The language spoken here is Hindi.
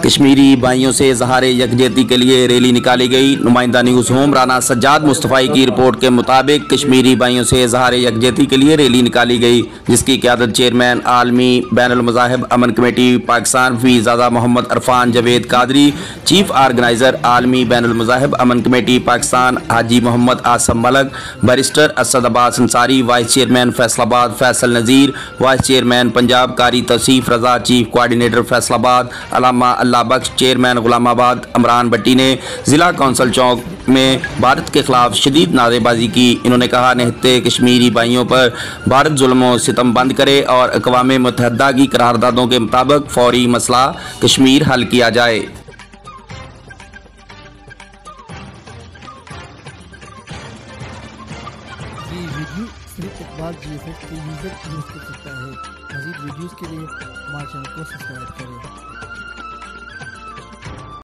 कश्मीरी भाइयों से इजहार यकजहती के लिए रैली निकाली गई। नुमाइंदा न्यूज़ होम राना सज्जाद मुस्तफ़ाई की रिपोर्ट के मुताबिक कश्मीरी भाइयों से इजहार यकजहती के लिए रैली निकाली गई, जिसकी क़यादत चेयरमैन आलमी बैनुल मज़ाहिब अमन कमेटी पाकिस्तान फ़ीज़ादा Mohammad Irfan Javed Qadri, chief organiser Aalmi Bainul Mazahib Aman committee Pakistan Haji Mohammad Asim Malik, barrister Asad Abbas Ansari, vice chairman Faisalabad Faisal Nazir, vice chairman Punjab Qari Tauseef Raza, chief coordinator Faisalabad Allama Allah Bakhsh, chairman Ghulamabad Imran Bhatti ने ज़िला कौंसल चौक में भारत के खिलाफ शदीद नारेबाजी की। इन्होंने कहा, निहत्ते कश्मीरी भाइयों पर भारत जुल्म व सितम बंद करे और अक़वाम मुत्तहिदा की करारदादों के मुताबिक फौरी मसला कश्मीर हल किया जाए। ये वीडियो सिर्फ इकबाल GFX के यूज़र यूज़ कर सकता है। मज़ीद वीडियोज़ के लिए हमारे चैनल को सब्सक्राइब करें।